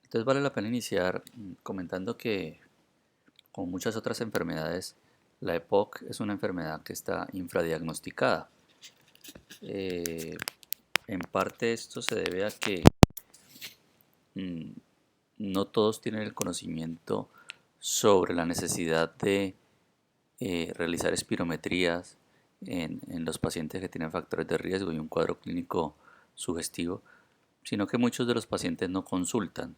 Entonces vale la pena iniciar comentando que, como muchas otras enfermedades, la EPOC es una enfermedad que está infradiagnosticada. Eh, en parte esto se debe a que mm, no todos tienen el conocimiento sobre la necesidad de realizar espirometrías en los pacientes que tienen factores de riesgo y un cuadro clínico sugestivo, sino que muchos de los pacientes no consultan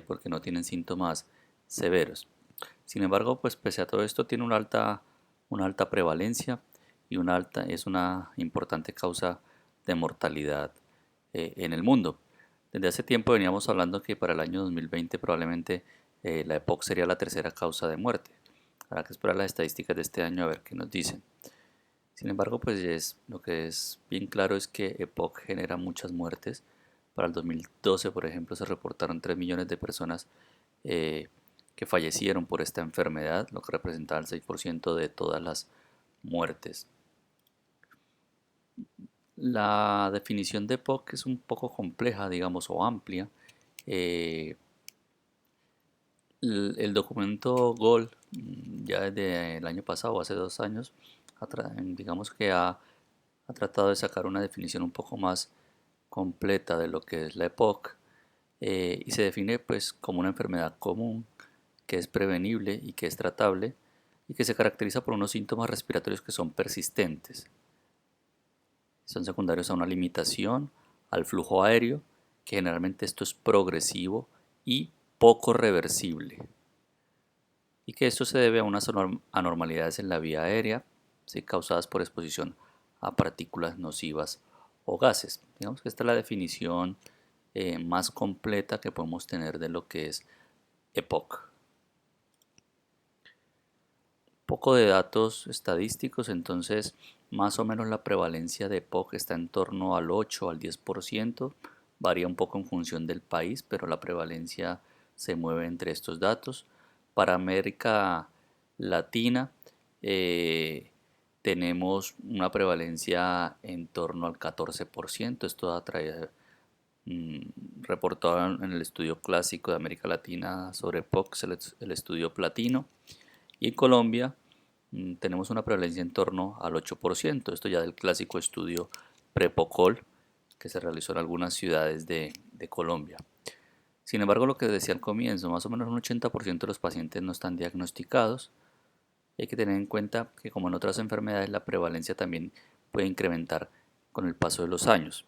porque no tienen síntomas severos. Sin embargo, pues pese a todo esto tiene una alta prevalencia y es una importante causa de mortalidad en el mundo. Desde hace tiempo veníamos hablando que para el año 2020 probablemente la EPOC sería la tercera causa de muerte. Habrá que esperar las estadísticas de este año a ver qué nos dicen. Sin embargo, lo que es bien claro es que EPOC genera muchas muertes. Para el 2012, por ejemplo, se reportaron 3 millones de personas eh, que fallecieron por esta enfermedad, lo que representaba el 6% de todas las muertes. La definición de EPOC es un poco compleja, digamos, o amplia. Eh, el documento GOL, ya desde el año pasado, hace 2 años, digamos que ha tratado de sacar una definición un poco más completa de lo que es la EPOC, y se define pues como una enfermedad común que es prevenible y que es tratable y que se caracteriza por unos síntomas respiratorios que son persistentes. Son secundarios a una limitación al flujo aéreo, que generalmente esto es progresivo y poco reversible, y que esto se debe a unas anormalidades en la vía aérea, ¿sí?, causadas por exposición a partículas nocivas o gases. Digamos que esta es la definición más completa que podemos tener de lo que es EPOC. Poco de datos estadísticos, entonces más o menos la prevalencia de EPOC está en torno al 8 al 10%, varía un poco en función del país, pero la prevalencia se mueve entre estos datos. Para América Latina eh, tenemos una prevalencia en torno al 14%, esto ha traído reportado en el estudio clásico de América Latina sobre EPOC, el estudio platino, y en Colombia tenemos una prevalencia en torno al 8%, esto ya del clásico estudio Prepocol que se realizó en algunas ciudades de Colombia. Sin embargo, lo que decía al comienzo, más o menos un 80% de los pacientes no están diagnosticados. Hay que tener en cuenta que, como en otras enfermedades, la prevalencia también puede incrementar con el paso de los años.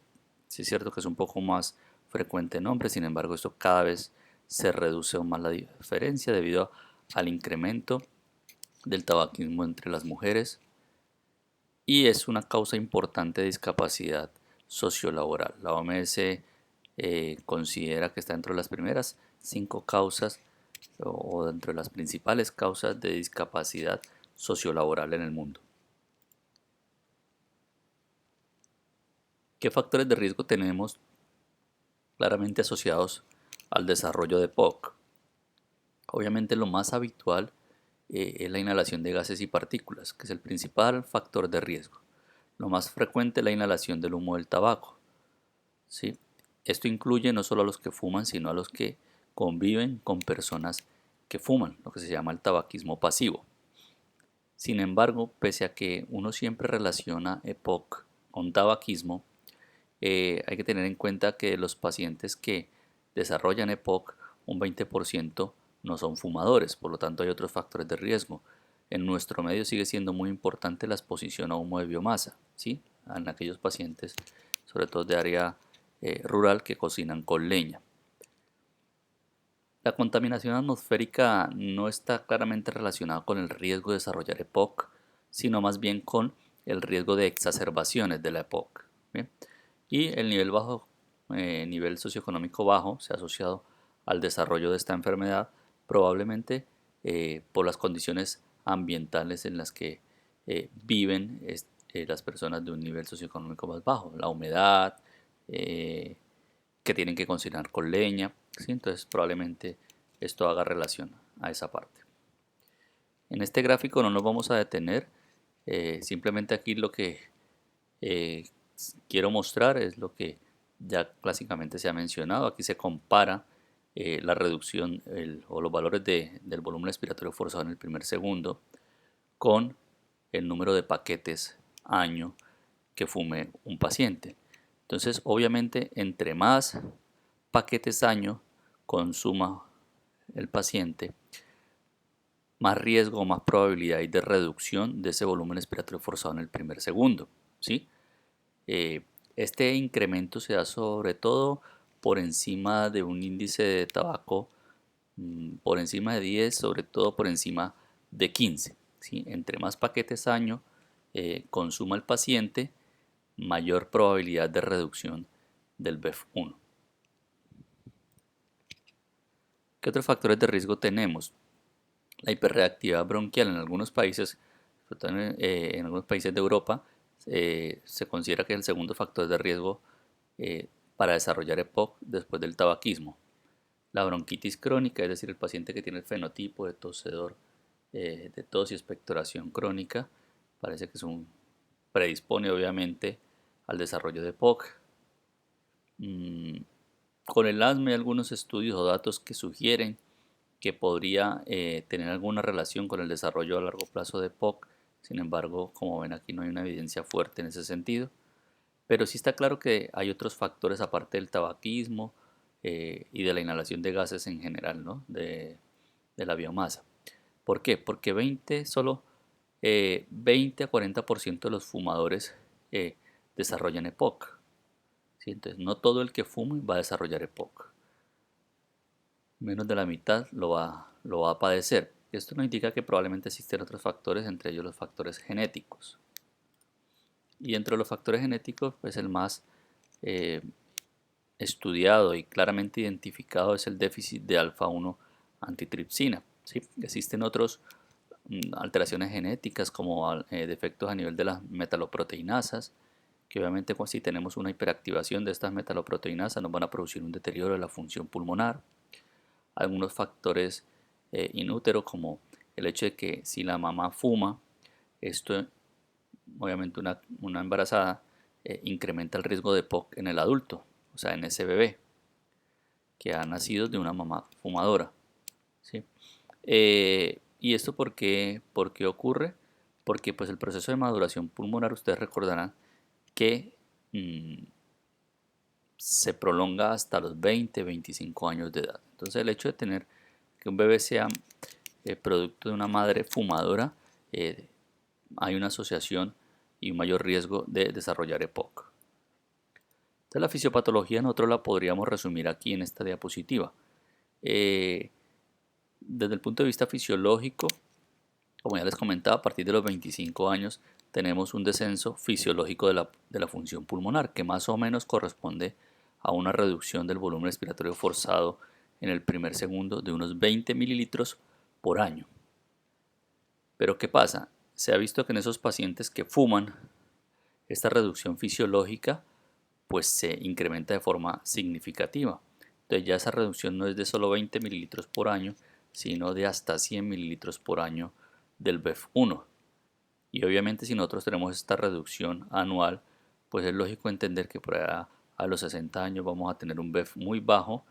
Sí es cierto que es un poco más frecuente en hombres, sin embargo esto cada vez se reduce aún más la diferencia debido al incremento del tabaquismo entre las mujeres, y es una causa importante de discapacidad sociolaboral. La OMS considera que está dentro de las primeras 5 causas o dentro de las principales causas de discapacidad sociolaboral en el mundo. ¿Qué factores de riesgo tenemos claramente asociados al desarrollo de POC? Obviamente lo más habitual es la inhalación de gases y partículas, que es el principal factor de riesgo. Lo más frecuente es la inhalación del humo del tabaco, ¿sí? Esto incluye no solo a los que fuman, sino a los que conviven con personas que fuman, lo que se llama el tabaquismo pasivo. Sin embargo, pese a que uno siempre relaciona EPOC con tabaquismo, hay que tener en cuenta que los pacientes que desarrollan EPOC, un 20% no son fumadores, por lo tanto hay otros factores de riesgo. En nuestro medio sigue siendo muy importante la exposición a humo de biomasa, ¿sí?, en aquellos pacientes, sobre todo de área rural, que cocinan con leña. La contaminación atmosférica no está claramente relacionada con el riesgo de desarrollar EPOC, sino más bien con el riesgo de exacerbaciones de la EPOC. ¿Bien? Y el nivel socioeconómico bajo se ha asociado al desarrollo de esta enfermedad, probablemente por las condiciones ambientales en las que viven las personas de un nivel socioeconómico más bajo, la humedad, eh, que tienen que cocinar con leña, ¿sí? Entonces probablemente esto haga relación a esa parte. En este gráfico no nos vamos a detener, simplemente aquí lo que eh, quiero mostrar es lo que ya clásicamente se ha mencionado. Aquí se compara la reducción o los valores del volumen respiratorio forzado en el primer segundo con el número de paquetes año que fume un paciente. Entonces, obviamente, entre más paquetes año consuma el paciente, más riesgo o más probabilidad hay de reducción de ese volumen respiratorio forzado en el primer segundo, ¿sí? Este incremento se da sobre todo por encima de un índice de tabaco por encima de 10, sobre todo por encima de 15, ¿sí? Entre más paquetes año consuma el paciente, mayor probabilidad de reducción del BEF1. ¿Qué otros factores de riesgo tenemos? La hiperreactividad bronquial en algunos países, sobre todo en algunos países de Europa, se considera que es el segundo factor de riesgo para desarrollar EPOC después del tabaquismo. La bronquitis crónica, es decir, el paciente que tiene el fenotipo de tosedor, de tos y expectoración crónica, parece que predispone obviamente al desarrollo de EPOC. Con el asma hay algunos estudios o datos que sugieren que podría tener alguna relación con el desarrollo a largo plazo de EPOC. Sin embargo, como ven aquí no hay una evidencia fuerte en ese sentido. Pero sí está claro que hay otros factores aparte del tabaquismo y de la inhalación de gases en general, ¿no? de la biomasa. ¿Por qué? Porque solo 20 a 40% de los fumadores desarrollan EPOC. ¿Sí? Entonces, no todo el que fume va a desarrollar EPOC. Menos de la mitad lo va a padecer. Esto no indica que probablemente existen otros factores, entre ellos los factores genéticos. Y entre los factores genéticos, pues el más estudiado y claramente identificado es el déficit de alfa-1 antitripsina. ¿Sí? Existen otras alteraciones genéticas como defectos a nivel de las metaloproteinasas, que obviamente si tenemos una hiperactivación de estas metaloproteinasas nos van a producir un deterioro de la función pulmonar. Algunos factores inúteros como el hecho de que si la mamá fuma, esto obviamente una embarazada incrementa el riesgo de EPOC en el adulto, o sea, en ese bebé que ha nacido de una mamá fumadora. ¿Sí? ¿Y esto por qué ocurre? Porque pues el proceso de maduración pulmonar, ustedes recordarán que se prolonga hasta los 20-25 años de edad. Entonces el hecho de tener que un bebé sea producto de una madre fumadora, hay una asociación y un mayor riesgo de desarrollar EPOC. Entonces la fisiopatología nosotros la podríamos resumir aquí en esta diapositiva. Desde el punto de vista fisiológico, como ya les comentaba, a partir de los 25 años tenemos un descenso fisiológico de la función pulmonar, que más o menos corresponde a una reducción del volumen respiratorio forzado en el primer segundo de unos 20 mililitros por año. Pero ¿qué pasa? Se ha visto que en esos pacientes que fuman, esta reducción fisiológica pues se incrementa de forma significativa. Entonces ya esa reducción no es de solo 20 mililitros por año, sino de hasta 100 mililitros por año del BEF1. Y obviamente si nosotros tenemos esta reducción anual, pues es lógico entender que por allá a los 60 años vamos a tener un BEF muy bajo,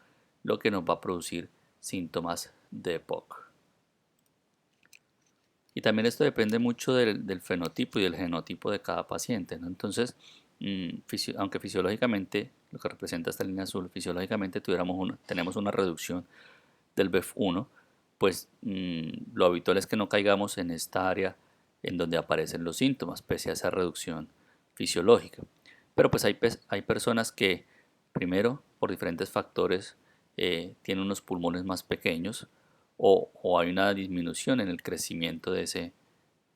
lo que nos va a producir síntomas de EPOC. Y también esto depende mucho del fenotipo y del genotipo de cada paciente, ¿no? Entonces, aunque fisiológicamente, lo que representa esta línea azul, fisiológicamente tenemos una reducción del BEF1, pues lo habitual es que no caigamos en esta área en donde aparecen los síntomas, pese a esa reducción fisiológica. Pero pues hay personas que, primero, por diferentes factores, tienen unos pulmones más pequeños o hay una disminución en el crecimiento en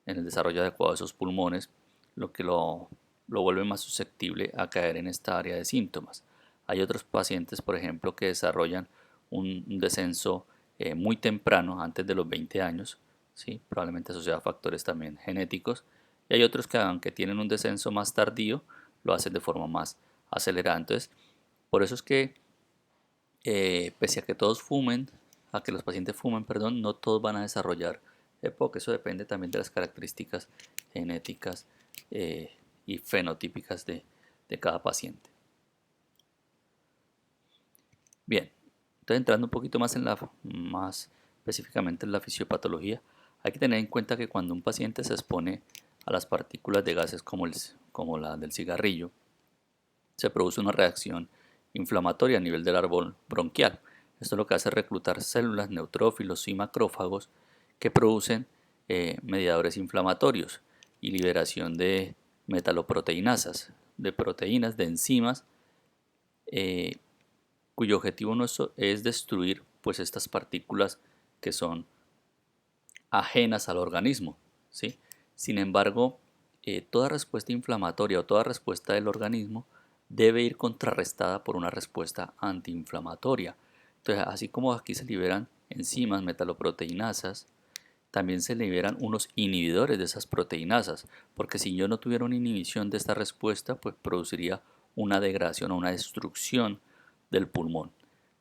el desarrollo adecuado de esos pulmones, lo que lo vuelve más susceptible a caer en esta área de síntomas. Hay otros pacientes, por ejemplo, que desarrollan un descenso muy temprano, antes de los 20 años, ¿sí? Probablemente asociado a factores también genéticos, y hay otros que aunque tienen un descenso más tardío, lo hacen de forma más acelerada. Entonces, por eso es que pese a que todos fumen, a que los pacientes fumen, perdón, no todos van a desarrollar EPOC. Eso depende también de las características genéticas y fenotípicas de cada paciente. Bien, Entonces, entrando un poquito más específicamente en la fisiopatología, hay que tener en cuenta que cuando un paciente se expone a las partículas de gases como la del cigarrillo, se produce una reacción inflamatoria a nivel del árbol bronquial. Esto lo que hace es reclutar células, neutrófilos y macrófagos que producen mediadores inflamatorios y liberación de metaloproteinasas, de proteínas, de enzimas, eh, cuyo objetivo no es destruir pues estas partículas que son ajenas al organismo, ¿sí? Sin embargo, toda respuesta inflamatoria o toda respuesta del organismo debe ir contrarrestada por una respuesta antiinflamatoria. Entonces, así como aquí se liberan enzimas, metaloproteinasas, también se liberan unos inhibidores de esas proteinasas, porque si yo no tuviera una inhibición de esta respuesta, pues produciría una degradación o una destrucción del pulmón.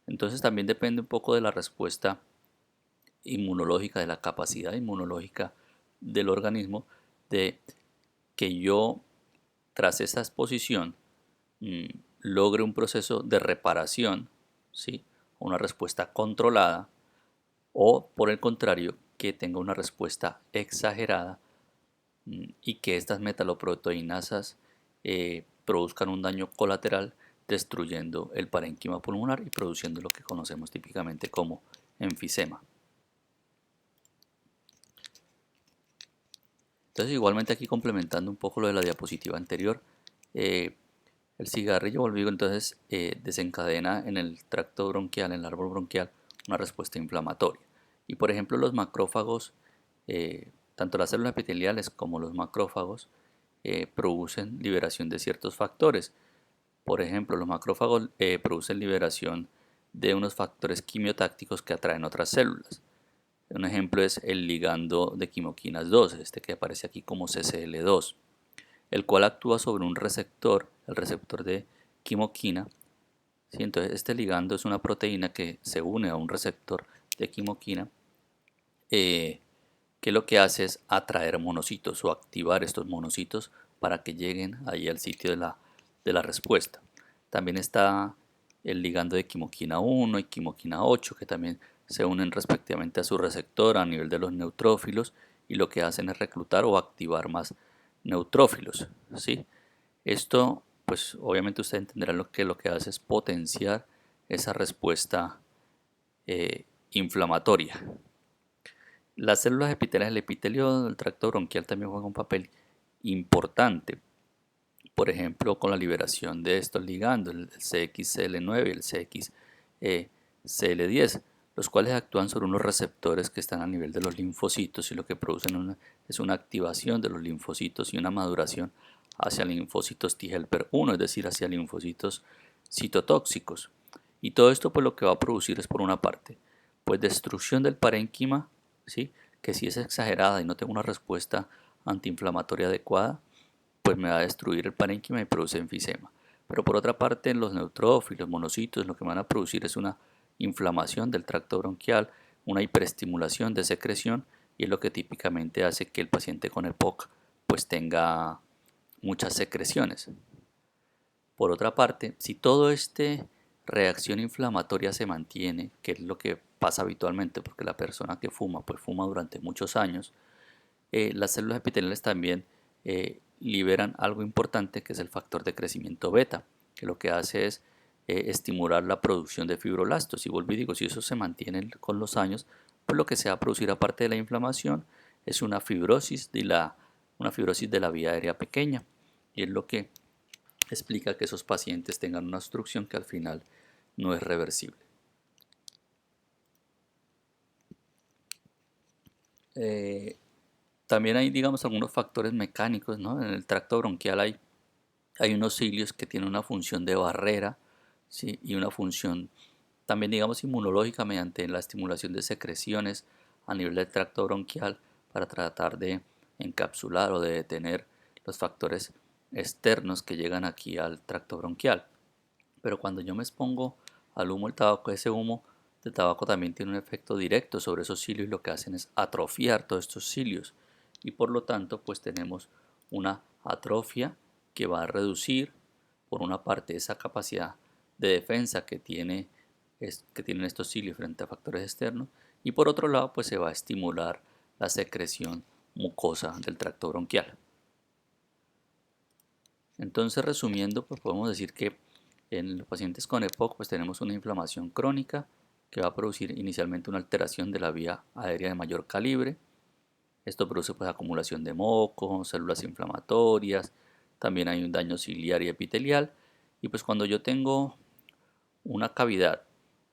Entonces también depende un poco de la respuesta inmunológica, de la capacidad inmunológica del organismo, de que yo, tras esa exposición, mm, logre un proceso de reparación, ¿sí? Una respuesta controlada, o por el contrario, que tenga una respuesta exagerada y que estas metaloproteinasas produzcan un daño colateral destruyendo el parénquima pulmonar y produciendo lo que conocemos típicamente como enfisema. Entonces, igualmente aquí complementando un poco lo de la diapositiva anterior, eh, el cigarrillo volvido entonces desencadena en el tracto bronquial, en el árbol bronquial, una respuesta inflamatoria. Y por ejemplo los macrófagos, tanto las células epiteliales como los macrófagos, producen liberación de ciertos factores. Por ejemplo, los macrófagos producen liberación de unos factores quimiotácticos que atraen otras células. Un ejemplo es el ligando de quimoquinas 2, este que aparece aquí como CCL2, el cual actúa sobre un receptor, el receptor de quimoquina. ¿Sí? Entonces, este ligando es una proteína que se une a un receptor de quimoquina, que lo que hace es atraer monocitos o activar estos monocitos para que lleguen ahí al sitio de la respuesta. También está el ligando de quimoquina 1 y quimoquina 8, que también se unen respectivamente a su receptor a nivel de los neutrófilos y lo que hacen es reclutar o activar más neutrófilos, ¿sí? Esto, pues obviamente usted entenderá lo que hace es potenciar esa respuesta inflamatoria. Las células epiteliales, el epitelio del tracto bronquial también juega un papel importante, por ejemplo, con la liberación de estos ligandos, el CXCL9 y el CXCL10, los cuales actúan sobre unos receptores que están a nivel de los linfocitos y lo que producen es una activación de los linfocitos y una maduración hacia linfocitos T helper 1, es decir, hacia linfocitos citotóxicos. Y todo esto pues lo que va a producir es por una parte, pues destrucción del parénquima, ¿sí? Que si es exagerada y no tengo una respuesta antiinflamatoria adecuada, pues me va a destruir el parénquima y produce enfisema. Pero por otra parte, los neutrófilos, monocitos, lo que van a producir es una inflamación del tracto bronquial, una hiperestimulación de secreción y es lo que típicamente hace que el paciente con EPOC pues tenga muchas secreciones. Por otra parte, si toda esta reacción inflamatoria se mantiene, que es lo que pasa habitualmente porque la persona que fuma pues fuma durante muchos años, las células epiteliales también liberan algo importante que es el factor de crecimiento beta, que lo que hace es estimular la producción de fibroblastos. Y vuelvo y digo, si eso se mantiene con los años, pues lo que se va a producir aparte de la inflamación es una fibrosis de la vía aérea pequeña. Y es lo que explica que esos pacientes tengan una obstrucción que al final no es reversible. También hay, digamos, algunos factores mecánicos, ¿no? En el tracto bronquial hay unos cilios que tienen una función de barrera, ¿sí? Y una función también, digamos, inmunológica mediante la estimulación de secreciones a nivel del tracto bronquial para tratar de encapsular o de detener los factores externos que llegan aquí al tracto bronquial. Pero cuando yo me expongo al humo del tabaco, ese humo de tabaco también tiene un efecto directo sobre esos cilios y lo que hacen es atrofiar todos estos cilios y por lo tanto pues tenemos una atrofia que va a reducir por una parte esa capacidad de defensa que tiene que tienen estos cilios frente a factores externos, y por otro lado pues se va a estimular la secreción mucosa del tracto bronquial. Entonces, resumiendo, pues podemos decir que en los pacientes con EPOC pues tenemos una inflamación crónica que va a producir inicialmente una alteración de la vía aérea de mayor calibre. Esto produce pues acumulación de moco, células inflamatorias, también hay un daño ciliar y epitelial. Y pues cuando yo tengo una cavidad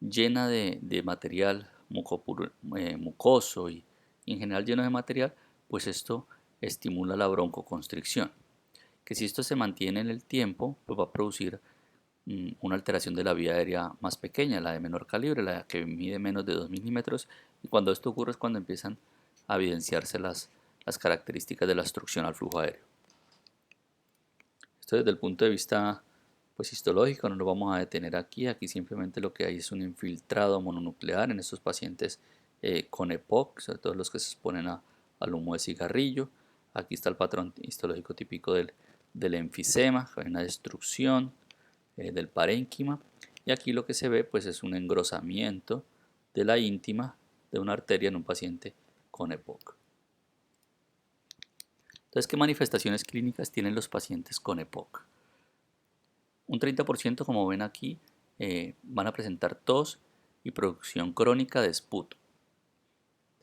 llena de material mucoso y en general lleno de material, pues esto estimula la broncoconstricción, que si esto se mantiene en el tiempo, pues va a producir una alteración de la vía aérea más pequeña, la de menor calibre, la que mide menos de 2 milímetros, y cuando esto ocurre es cuando empiezan a evidenciarse las características de la obstrucción al flujo aéreo. Esto desde el punto de vista pues histológico no lo vamos a detener aquí simplemente lo que hay es un infiltrado mononuclear en estos pacientes con EPOC, sobre todo los que se exponen al humo de cigarrillo. Aquí está el patrón histológico típico del enfisema, hay una destrucción del parénquima, y aquí lo que se ve pues es un engrosamiento de la íntima de una arteria en un paciente con EPOC. Entonces, ¿qué manifestaciones clínicas tienen los pacientes con EPOC? Un 30%, como ven aquí, van a presentar tos y producción crónica de esputo.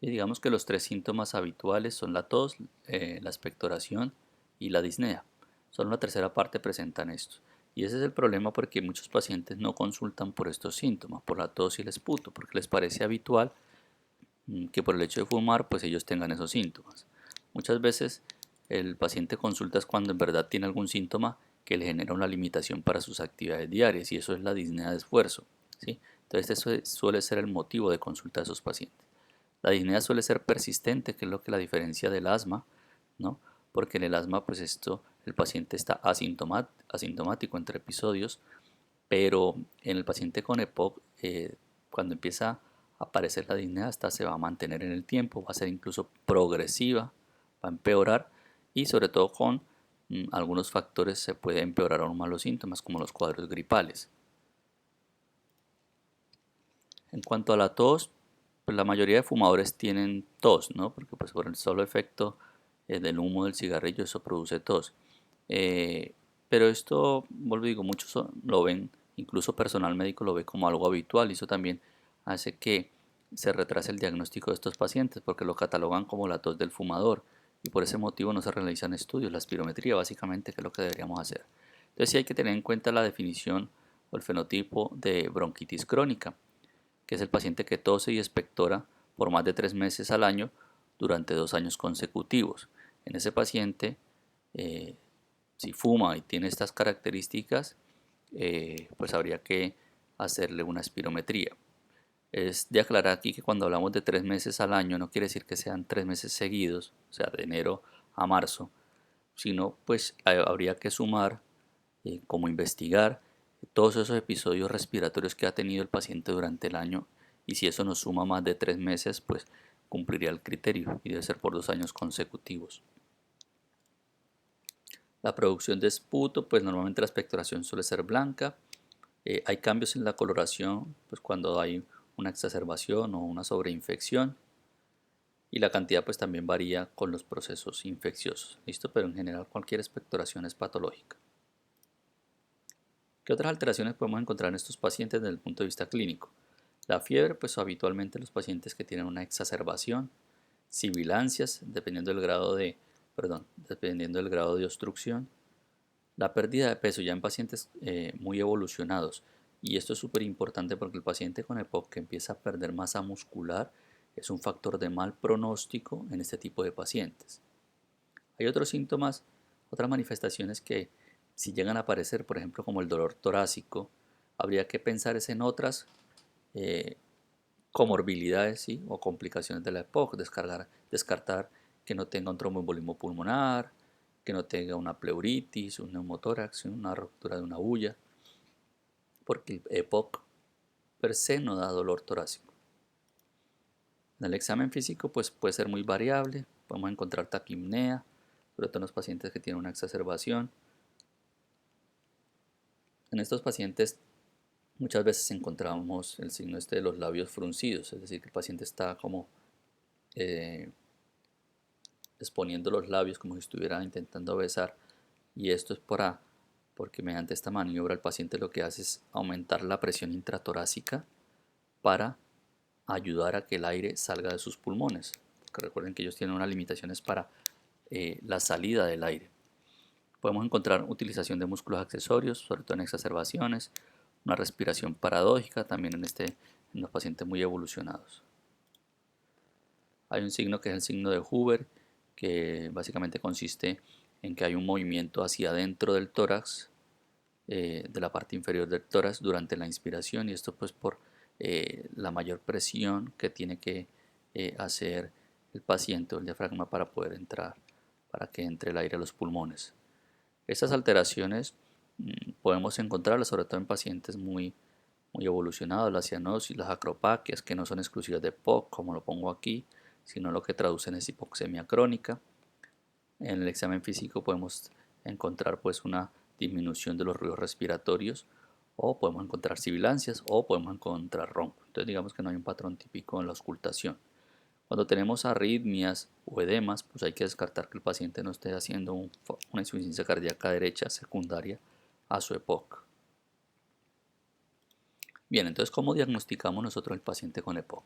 Y digamos que los tres síntomas habituales son la tos, la expectoración y la disnea. Solo una tercera parte presentan esto. Y ese es el problema porque muchos pacientes no consultan por estos síntomas, por la tos y el esputo, porque les parece habitual que por el hecho de fumar, pues ellos tengan esos síntomas. Muchas veces el paciente consulta es cuando en verdad tiene algún síntoma que le genera una limitación para sus actividades diarias, y eso es la disnea de esfuerzo, ¿sí? Entonces eso suele ser el motivo de consulta de esos pacientes. La disnea suele ser persistente, que es lo que la diferencia del asma, ¿no? Porque en el asma pues el paciente está asintomático entre episodios, pero en el paciente con EPOC, cuando empieza a aparecer la disnea, esta se va a mantener en el tiempo, va a ser incluso progresiva, va a empeorar, y sobre todo con algunos factores se puede empeorar aún más los síntomas, como los cuadros gripales. En cuanto a la tos, pues la mayoría de fumadores tienen tos, ¿no? Porque pues por el solo efecto del humo del cigarrillo eso produce tos. Eh, pero esto, vuelvo y digo, muchos lo ven, incluso personal médico lo ve como algo habitual, y eso también hace que se retrase el diagnóstico de estos pacientes porque lo catalogan como la tos del fumador, y por ese motivo no se realizan estudios, la espirometría básicamente, que es lo que deberíamos hacer. Entonces sí hay que tener en cuenta la definición o el fenotipo de bronquitis crónica, que es el paciente que tose y expectora por más de 3 meses al año durante 2 años consecutivos. En ese paciente, si fuma y tiene estas características, pues habría que hacerle una espirometría. Es de aclarar aquí que cuando hablamos de 3 meses al año no quiere decir que sean 3 meses seguidos, o sea, de enero a marzo, sino pues habría que sumar, como investigar todos esos episodios respiratorios que ha tenido el paciente durante el año, y si eso nos suma más de 3 meses, pues cumpliría el criterio y debe ser por 2 años consecutivos. La producción de esputo, pues normalmente la expectoración suele ser blanca. Hay cambios en la coloración pues cuando hay una exacerbación o una sobreinfección, y la cantidad pues también varía con los procesos infecciosos, ¿listo? Pero en general cualquier expectoración es patológica. ¿Qué otras alteraciones podemos encontrar en estos pacientes desde el punto de vista clínico? La fiebre, pues habitualmente los pacientes que tienen una exacerbación, sibilancias, dependiendo del grado de obstrucción, la pérdida de peso ya en pacientes muy evolucionados, y esto es súper importante porque el paciente con EPOC que empieza a perder masa muscular es un factor de mal pronóstico en este tipo de pacientes. Hay otros síntomas, otras manifestaciones que si llegan a aparecer, por ejemplo como el dolor torácico, habría que pensar en otras eh, comorbilidades, ¿sí? O complicaciones de la EPOC, descartar que no tenga un tromboembolismo pulmonar, que no tenga una pleuritis, un neumotórax, una ruptura de una bulla, porque el EPOC per se no da dolor torácico. En el examen físico pues puede ser muy variable, podemos encontrar taquipnea, sobre todo en los pacientes que tienen una exacerbación. En estos pacientes muchas veces encontramos el signo este de los labios fruncidos, es decir, que el paciente está como eh, exponiendo los labios como si estuviera intentando besar, y esto es porque mediante esta maniobra el paciente lo que hace es aumentar la presión intratorácica para ayudar a que el aire salga de sus pulmones, porque recuerden que ellos tienen unas limitaciones para la salida del aire. Podemos encontrar utilización de músculos accesorios, sobre todo en exacerbaciones, una respiración paradójica también en los pacientes muy evolucionados. Hay un signo que es el signo de Huber, que básicamente consiste en que hay un movimiento hacia adentro del tórax, de la parte inferior del tórax durante la inspiración, y esto pues por la mayor presión que tiene que hacer el paciente o el diafragma para poder entrar, para que entre el aire a los pulmones. Estas alteraciones podemos encontrarlas sobre todo en pacientes muy evolucionados, la cianosis, las acropaquias, que no son exclusivas de POC, como lo pongo aquí, sino lo que traducen es hipoxemia crónica. En el examen físico podemos encontrar pues una disminución de los ruidos respiratorios, o podemos encontrar sibilancias, o podemos encontrar ronco. Entonces digamos que no hay un patrón típico en la auscultación. Cuando tenemos arritmias o edemas, pues hay que descartar que el paciente no esté haciendo una insuficiencia cardíaca derecha secundaria a su EPOC. Bien, entonces, ¿cómo diagnosticamos nosotros el paciente con EPOC?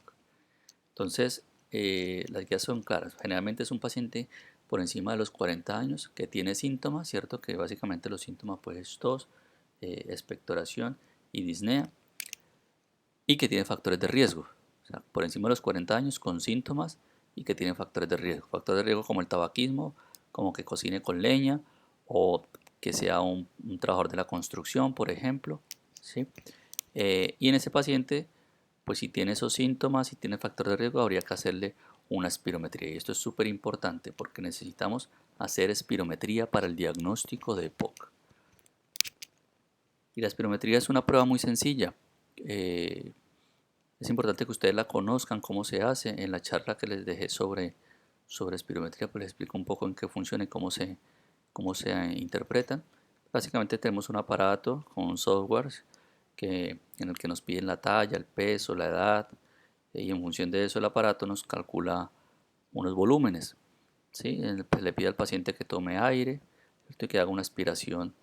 Entonces, las guías son claras. Generalmente es un paciente por encima de los 40 años que tiene síntomas, ¿cierto? Que básicamente los síntomas pues es tos, expectoración y disnea, y que tiene factores de riesgo. O sea, por encima de los 40 años con síntomas y que tiene factores de riesgo. Factores de riesgo como el tabaquismo, como que cocine con leña o que sea un trabajador de la construcción, por ejemplo, ¿sí? Y en ese paciente, pues si tiene esos síntomas, si tiene factor de riesgo, habría que hacerle una espirometría. Y esto es súper importante porque necesitamos hacer espirometría para el diagnóstico de EPOC. Y la espirometría es una prueba muy sencilla. Es importante que ustedes la conozcan, cómo se hace. En la charla que les dejé sobre espirometría, pues les explico un poco en qué funciona y cómo se interpretan. Básicamente tenemos un aparato con un software en el que nos piden la talla, el peso, la edad, y en función de eso el aparato nos calcula unos volúmenes. ¿Sí? Pues le pide al paciente que tome aire, que haga una aspiración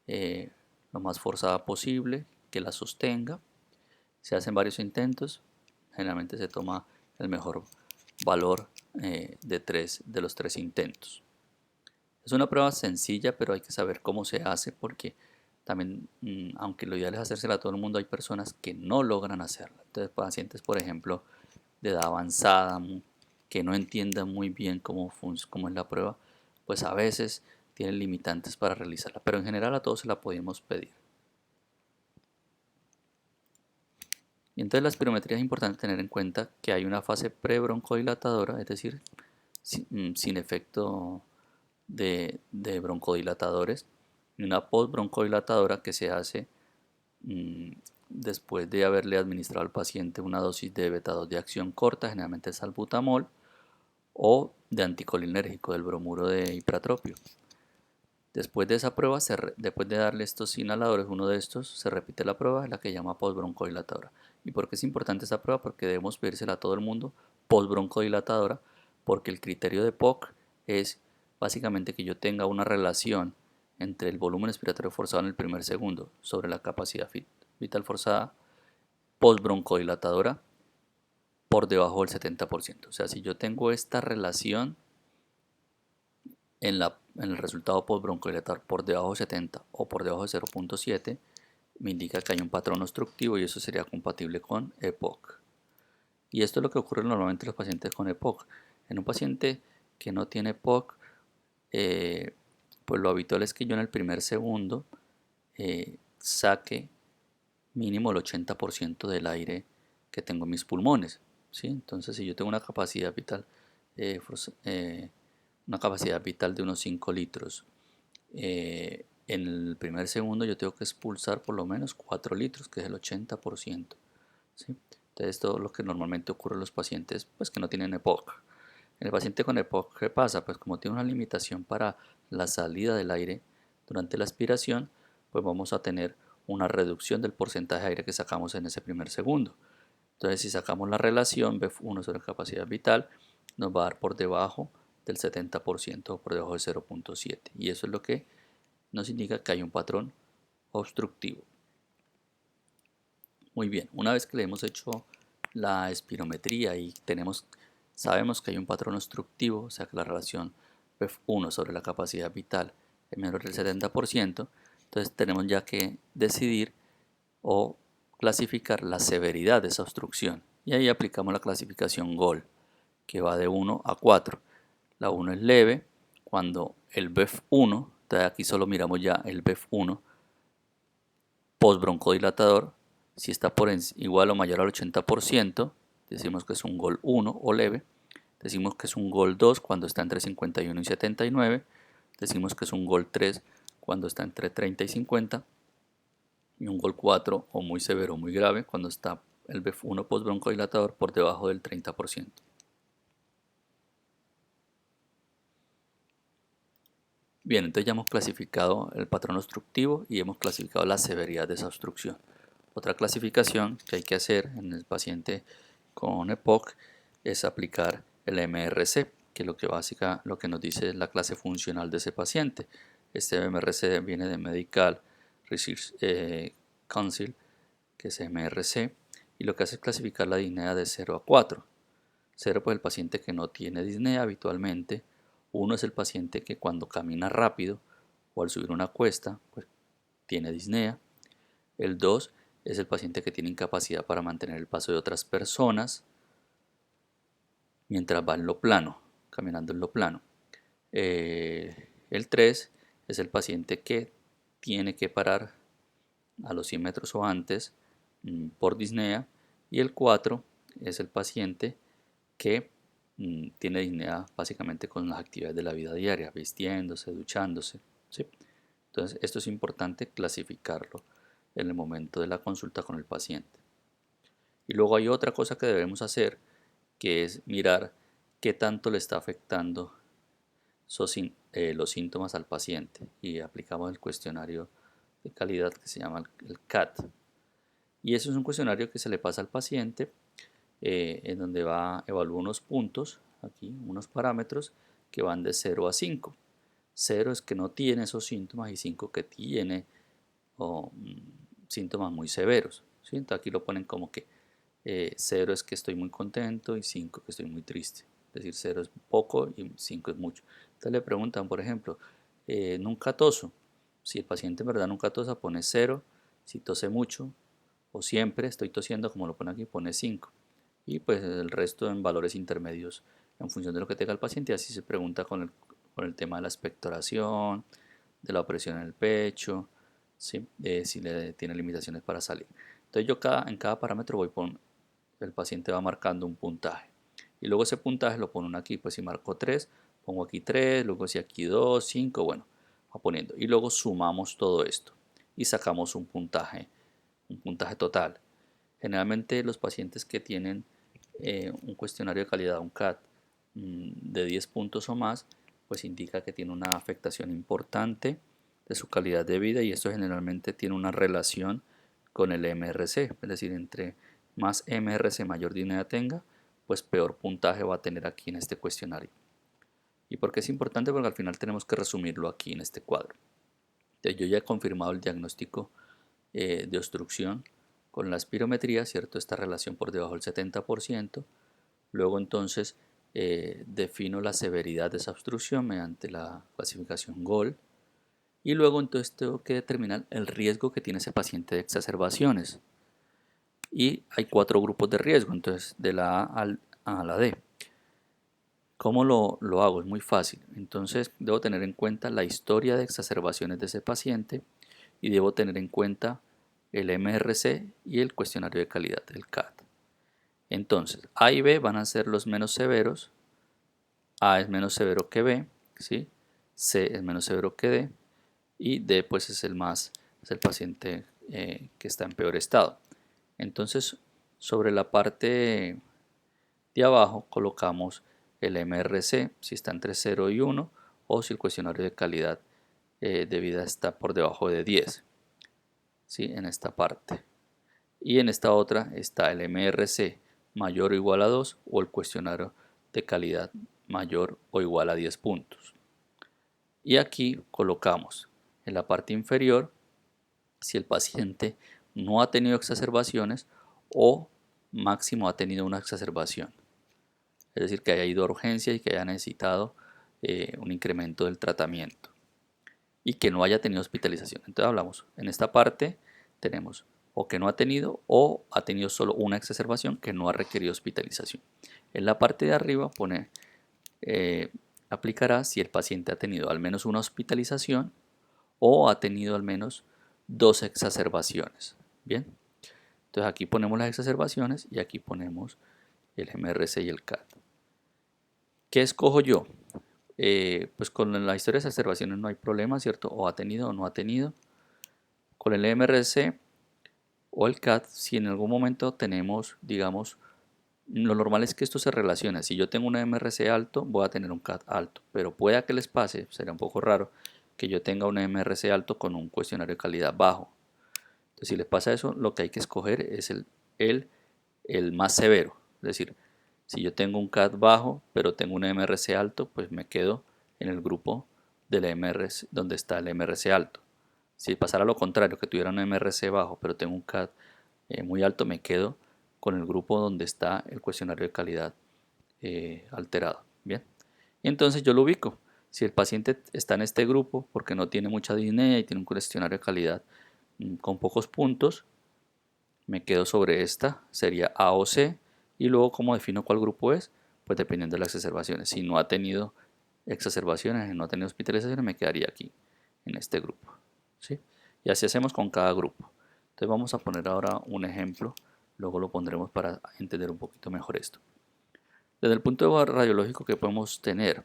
lo más forzada posible, que la sostenga. Se hacen varios intentos, generalmente se toma el mejor valor de los tres intentos. Es una prueba sencilla, pero hay que saber cómo se hace porque también, aunque lo ideal es hacérsela a todo el mundo, hay personas que no logran hacerla. Entonces, pacientes, por ejemplo, de edad avanzada, que no entiendan muy bien cómo es la prueba, pues a veces tienen limitantes para realizarla, pero en general a todos se la podemos pedir. Y entonces la espirometría es importante tener en cuenta que hay una fase prebroncodilatadora, es decir, sin efecto de broncodilatadores, y una postbroncodilatadora que se hace mm, después de haberle administrado al paciente una dosis de beta-2 de acción corta, generalmente salbutamol, o de anticolinérgico del bromuro de ipratropio. Después de esa prueba, después de darle estos inhaladores, uno de estos, se repite la prueba, la que llama postbroncodilatadora. ¿Y por qué es importante esta prueba? Porque debemos pedírsela a todo el mundo postbroncodilatadora, porque el criterio de POC es básicamente que yo tenga una relación entre el volumen expiratorio forzado en el primer segundo sobre la capacidad vital forzada postbroncodilatadora por debajo del 70%. O sea, si yo tengo esta relación en el resultado postbroncodilatador por debajo de 70 o por debajo de 0.7, me indica que hay un patrón obstructivo y eso sería compatible con EPOC. Y esto es lo que ocurre normalmente en los pacientes con EPOC. En un paciente que no tiene EPOC, pues lo habitual es que yo en el primer segundo saque mínimo el 80% del aire que tengo en mis pulmones, ¿sí? Entonces, si yo tengo eh, eh, una capacidad vital de unos 5 litros, en el primer segundo yo tengo que expulsar por lo menos 4 litros, que es el 80%, ¿sí? Entonces, esto es lo que normalmente ocurre en los pacientes pues, que no tienen EPOC. En el paciente con EPOC, ¿qué pasa? Pues como tiene una limitación para la salida del aire durante la aspiración, pues vamos a tener una reducción del porcentaje de aire que sacamos en ese primer segundo. Entonces, si sacamos la relación BEF1 sobre capacidad vital, nos va a dar por debajo del 70% o por debajo de 0.7. Y eso es lo que nos indica que hay un patrón obstructivo. Muy bien, una vez que le hemos hecho la espirometría y sabemos que hay un patrón obstructivo, o sea que la relación BEF1 sobre la capacidad vital es menor del 70%, entonces tenemos ya que decidir o clasificar la severidad de esa obstrucción. Y ahí aplicamos la clasificación GOL, que va de 1 a 4. La 1 es leve, cuando el BEF1, entonces aquí solo miramos ya el BEF1 postbroncodilatador, si está por igual o mayor al 80%, decimos que es un GOL 1 o leve. Decimos que es un GOL 2 cuando está entre 51 y 79. Decimos que es un GOL 3 cuando está entre 30 y 50. Y un GOL 4 o muy severo o muy grave cuando está el BEF1 postbroncodilatador por debajo del 30%. Bien, entonces ya hemos clasificado el patrón obstructivo y hemos clasificado la severidad de esa obstrucción. Otra clasificación que hay que hacer en el paciente con EPOC es aplicar el MRC, que lo que nos dice es la clase funcional de ese paciente. Este MRC viene de Medical Research Council, que es MRC, y lo que hace es clasificar la disnea de 0 a 4. 0 pues el paciente que no tiene disnea habitualmente. 1 es el paciente que cuando camina rápido o al subir una cuesta pues tiene disnea. El 2 es el paciente que tiene incapacidad para mantener el paso de otras personas mientras va en lo plano, caminando en lo plano. El 3 es el paciente que tiene que parar a los 100 metros o antes por disnea. Y el 4 es el paciente que tiene disnea básicamente con las actividades de la vida diaria, vistiéndose, duchándose, ¿sí? Entonces esto es importante clasificarlo en el momento de la consulta con el paciente. Y luego hay otra cosa que debemos hacer, que es mirar qué tanto le está afectando los síntomas al paciente. Y aplicamos el cuestionario de calidad que se llama el CAT. Y eso es un cuestionario que se le pasa al paciente en donde evalúa unos puntos, aquí unos parámetros que van de 0 a 5. 0 es que no tiene esos síntomas y 5 que tiene síntomas muy severos, ¿sí? Entonces aquí lo ponen como que 0 es que estoy muy contento y 5 que estoy muy triste. Es decir, 0 es poco y 5 es mucho. Entonces le preguntan, por ejemplo, nunca toso. Si el paciente en verdad nunca tosa, pone 0. Si tose mucho o siempre estoy tosiendo, como lo pone aquí, pone 5. Y pues el resto en valores intermedios en función de lo que tenga el paciente. Así se pregunta con el tema de la expectoración, de la opresión en el pecho, ¿sí? Si tiene limitaciones para salir. Entonces yo en cada parámetro el paciente va marcando un puntaje. Y luego ese puntaje lo pone aquí, pues si marco 3, pongo aquí 3, luego si aquí 2, 5, bueno, va poniendo. Y luego sumamos todo esto y sacamos un puntaje total. Generalmente los pacientes que tienen un cuestionario de calidad, un CAT, de 10 puntos o más, pues indica que tiene una afectación importante de su calidad de vida y esto generalmente tiene una relación con el MRC, es decir, entre más MRC mayor disnea tenga, pues peor puntaje va a tener aquí en este cuestionario. ¿Y por qué es importante? Porque al final tenemos que resumirlo aquí en este cuadro. Entonces, yo ya he confirmado el diagnóstico de obstrucción con la espirometría, ¿cierto? Esta relación por debajo del 70%. Luego entonces defino la severidad de esa obstrucción mediante la clasificación GOL. Y luego entonces tengo que determinar el riesgo que tiene ese paciente de exacerbaciones. Y hay 4 grupos de riesgo, entonces de la A a la D. ¿Cómo lo hago? Es muy fácil. Entonces debo tener en cuenta la historia de exacerbaciones de ese paciente y debo tener en cuenta el MRC y el cuestionario de calidad, el CAT. Entonces, A y B van a ser los menos severos. A es menos severo que B, ¿sí? C es menos severo que D y D pues es el paciente que está en peor estado. Entonces, sobre la parte de abajo colocamos el MRC si está entre 0 y 1 o si el cuestionario de calidad de vida está por debajo de 10. ¿sí? En esta parte. Y en esta otra está el MRC mayor o igual a 2 o el cuestionario de calidad mayor o igual a 10 puntos. Y aquí colocamos en la parte inferior si el paciente no ha tenido exacerbaciones o máximo ha tenido una exacerbación. Es decir, que haya ido a urgencia y que haya necesitado un incremento del tratamiento y que no haya tenido hospitalización. Entonces hablamos, en esta parte tenemos o que no ha tenido o ha tenido solo una exacerbación que no ha requerido hospitalización. En la parte de arriba pone, aplicará si el paciente ha tenido al menos una hospitalización o ha tenido al menos 2 exacerbaciones. Bien, entonces aquí ponemos las exacerbaciones y aquí ponemos el MRC y el CAT. ¿Qué escojo yo? Pues con la historia de exacerbaciones no hay problema, ¿cierto? O ha tenido o no ha tenido. Con el MRC o el CAT, si en algún momento tenemos, digamos, lo normal es que esto se relacione. Si yo tengo un MRC alto, voy a tener un CAT alto, pero pueda que les pase, sería un poco raro, que yo tenga un MRC alto con un cuestionario de calidad bajo. Entonces, si les pasa eso, lo que hay que escoger es el más severo. Es decir, si yo tengo un CAT bajo, pero tengo un MRC alto, pues me quedo en el grupo del MRC, donde está el MRC alto. Si pasara lo contrario, que tuviera un MRC bajo, pero tengo un CAT muy alto, me quedo con el grupo donde está el cuestionario de calidad alterado. Bien, y entonces yo lo ubico. Si el paciente está en este grupo porque no tiene mucha disnea y tiene un cuestionario de calidad con pocos puntos, me quedo sobre esta, sería A o C, y luego como defino cuál grupo es, pues dependiendo de las exacerbaciones. Si no ha tenido exacerbaciones, no ha tenido hospitalizaciones, me quedaría aquí, en este grupo. ¿Sí? Y así hacemos con cada grupo. Entonces vamos a poner ahora un ejemplo, luego lo pondremos para entender un poquito mejor esto. Desde el punto de vista radiológico que podemos tener,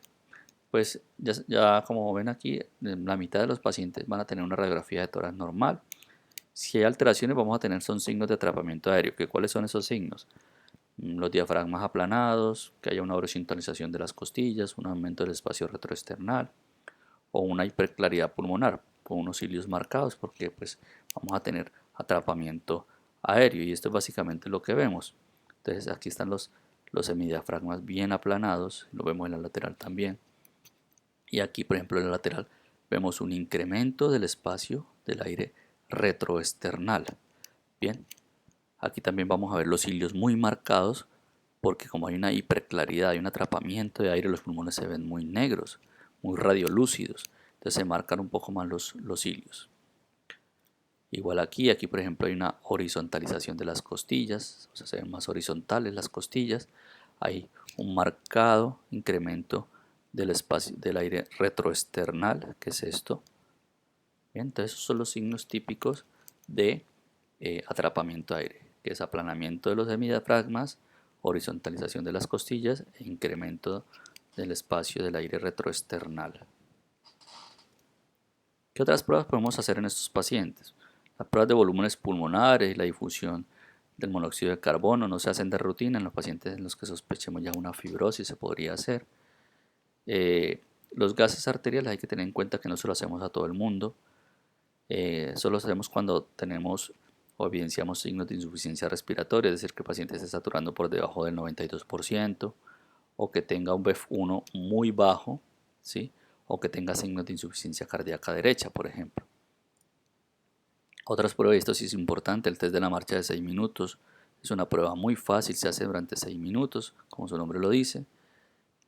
pues ya como ven aquí, la mitad de los pacientes van a tener una radiografía de tórax normal. Si hay alteraciones vamos a tener son signos de atrapamiento aéreo. ¿Cuáles son esos signos? Los diafragmas aplanados, que haya una horizontalización de las costillas, un aumento del espacio retroesternal o una hiperclaridad pulmonar con unos cilios marcados porque pues vamos a tener atrapamiento aéreo y esto es básicamente lo que vemos. Entonces aquí están los semidiafragmas bien aplanados, lo vemos en la lateral también. Y aquí por ejemplo en la lateral vemos un incremento del espacio del aire retroesternal. Bien, aquí también vamos a ver los cilios muy marcados porque como hay una hiperclaridad, hay un atrapamiento de aire, los pulmones se ven muy negros, muy radiolúcidos. Entonces se marcan un poco más los cilios. Igual aquí por ejemplo hay una horizontalización de las costillas, o sea, se ven más horizontales las costillas. Hay un marcado incremento del espacio del aire retroesternal, que es esto. Bien, entonces esos son los signos típicos de atrapamiento de aire, que es aplanamiento de los hemidiafragmas, horizontalización de las costillas e incremento del espacio del aire retroesternal. ¿Qué otras pruebas podemos hacer en estos pacientes? Las pruebas de volúmenes pulmonares y la difusión del monóxido de carbono no se hacen de rutina en los pacientes en los que sospechemos ya una fibrosis, se podría hacer. Los gases arteriales hay que tener en cuenta que no se lo hacemos a todo el mundo. Solo hacemos cuando tenemos o evidenciamos signos de insuficiencia respiratoria, es decir, que el paciente esté saturando por debajo del 92% o que tenga un BEF1 muy bajo, ¿sí? O que tenga signos de insuficiencia cardíaca derecha, por ejemplo. Otras pruebas, esto sí es importante, el test de la marcha de 6 minutos. Es una prueba muy fácil, se hace durante 6 minutos, como su nombre lo dice.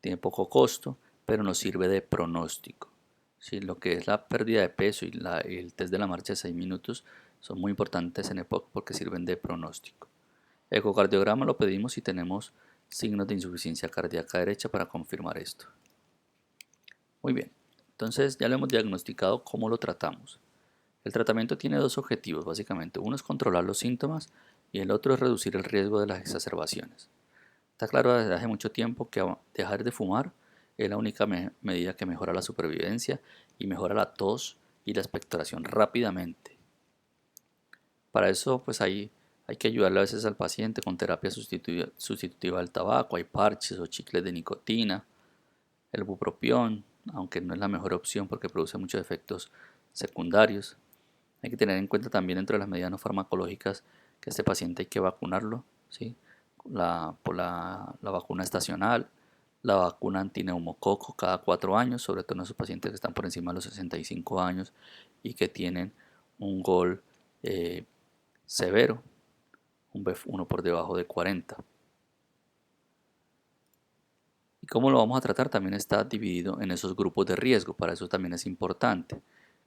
Tiene poco costo, pero nos sirve de pronóstico. ¿Sí? Lo que es la pérdida de peso y el test de la marcha de 6 minutos son muy importantes en EPOC porque sirven de pronóstico. Ecocardiograma lo pedimos si tenemos signos de insuficiencia cardíaca derecha para confirmar esto. Muy bien, entonces ya lo hemos diagnosticado, ¿cómo lo tratamos? El tratamiento tiene dos objetivos básicamente, uno es controlar los síntomas y el otro es reducir el riesgo de las exacerbaciones. Está claro desde hace mucho tiempo que dejar de fumar es la única medida que mejora la supervivencia y mejora la tos y la expectoración rápidamente. Para eso pues hay que ayudarle a veces al paciente con terapia sustitutiva del tabaco, hay parches o chicles de nicotina, el bupropión, aunque no es la mejor opción porque produce muchos efectos secundarios. Hay que tener en cuenta también dentro de las medidas no farmacológicas que este paciente hay que vacunarlo, ¿sí? La vacuna estacional, la vacuna antineumococo cada 4 años, sobre todo en esos pacientes que están por encima de los 65 años y que tienen un GOL severo, un BEF1 por debajo de 40. ¿Y cómo lo vamos a tratar? También está dividido en esos grupos de riesgo, para eso también es importante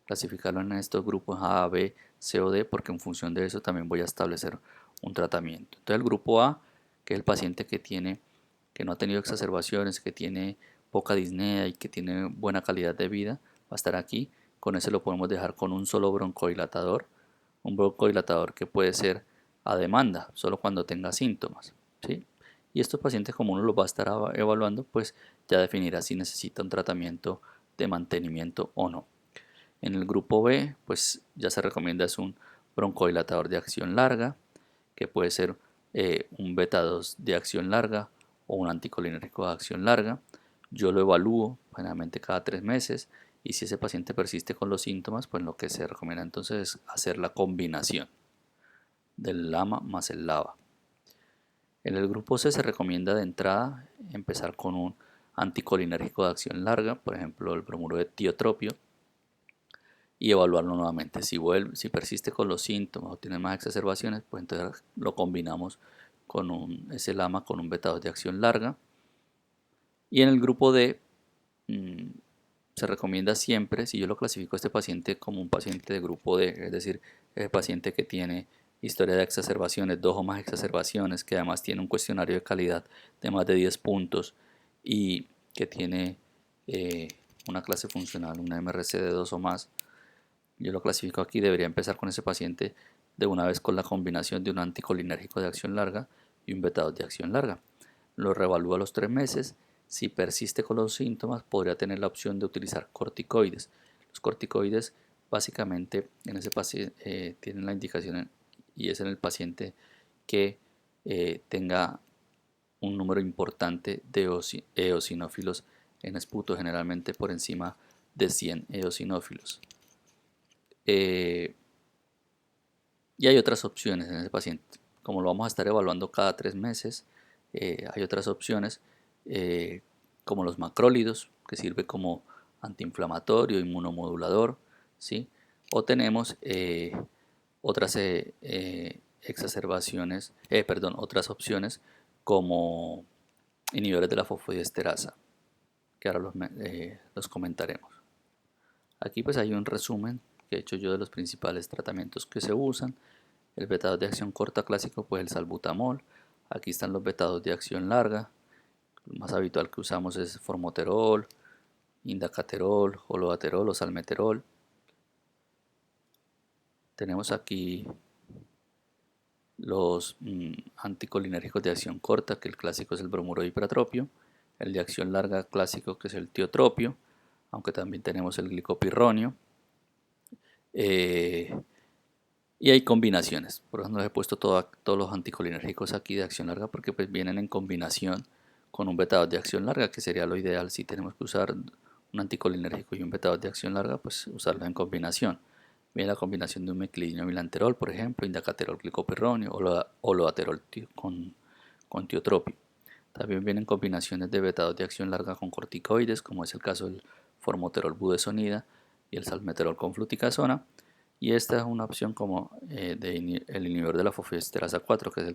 clasificarlo en estos grupos A, B, C o D, porque en función de eso también voy a establecer un tratamiento. Entonces el grupo A, que es el paciente que no ha tenido exacerbaciones, que tiene poca disnea y que tiene buena calidad de vida, va a estar aquí. Con ese lo podemos dejar con un solo un broncodilatador que puede ser a demanda, solo cuando tenga síntomas, ¿sí? Y estos pacientes, como uno los va a estar evaluando, pues ya definirá si necesita un tratamiento de mantenimiento o no. En el grupo B, pues ya se recomienda es un broncodilatador de acción larga, que puede ser un beta 2 de acción larga o un anticolinérgico de acción larga. Yo lo evalúo generalmente cada 3 meses y si ese paciente persiste con los síntomas, pues lo que se recomienda entonces es hacer la combinación del LAMA más el LAVA. En el grupo C se recomienda de entrada empezar con un anticolinérgico de acción larga, por ejemplo el bromuro de tiotropio, y evaluarlo nuevamente. Si persiste con los síntomas o tiene más exacerbaciones, pues entonces lo combinamos con ese LAMA con un beta 2 de acción larga. Y en el grupo D se recomienda siempre, si yo lo clasifico a este paciente como un paciente de grupo D, es decir, el paciente que tiene historia de exacerbaciones, 2 o más exacerbaciones, que además tiene un cuestionario de calidad de más de 10 puntos y que tiene una clase funcional, una MRC de 2 o más, yo lo clasifico aquí, debería empezar con ese paciente de una vez con la combinación de un anticolinérgico de acción larga y un beta 2 de acción larga. Lo reevalúa a los 3 meses. Si persiste con los síntomas, podría tener la opción de utilizar corticoides. Los corticoides básicamente en ese paciente tienen la indicación y es en el paciente que tenga un número importante de eosinófilos en esputo, generalmente por encima de 100 eosinófilos. Y hay otras opciones en ese paciente. Como lo vamos a estar evaluando cada 3 meses, hay otras opciones como los macrólidos, que sirve como antiinflamatorio, inmunomodulador, ¿sí? O tenemos otras otras opciones como inhibidores de la fosfodiesterasa, que ahora los comentaremos. Aquí pues hay un resumen que he hecho yo de los principales tratamientos que se usan. El beta 2 de acción corta clásico pues el salbutamol. Aquí están los beta 2 de acción larga. El más habitual que usamos es formoterol, indacaterol, holoaterol o salmeterol. Tenemos aquí los anticolinérgicos de acción corta, que el clásico es el bromuro de hipratropio. El de acción larga clásico, que es el tiotropio, aunque también tenemos el glicopirronio. Y hay combinaciones, por eso no les he puesto todos los anticolinérgicos aquí de acción larga porque pues vienen en combinación con un beta 2 de acción larga, que sería lo ideal. Si tenemos que usar un anticolinérgico y un beta 2 de acción larga, pues usarlo en combinación. Viene la combinación de un meclidinio bilanterol, por ejemplo, indacaterol glicopirronio o loaterol con tiotropio. También vienen combinaciones de beta 2 de acción larga con corticoides, como es el caso del formoterol budesonida y el salmeterol con fluticasona. Y esta es una opción como el inhibidor de la fosfodiesterasa 4, que es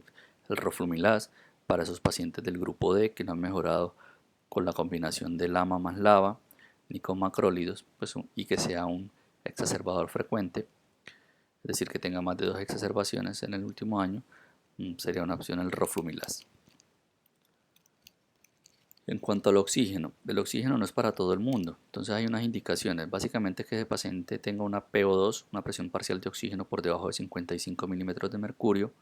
el roflumilaz, para esos pacientes del grupo D que no han mejorado con la combinación de LAMA más LAVA ni con macrólidos, pues, y que sea un exacerbador frecuente, es decir, que tenga más de 2 exacerbaciones en el último año, sería una opción el roflumilaz. En cuanto al oxígeno, el oxígeno no es para todo el mundo, entonces hay unas indicaciones, básicamente que ese paciente tenga una PO2, una presión parcial de oxígeno por debajo de 55 milímetros de mercurio,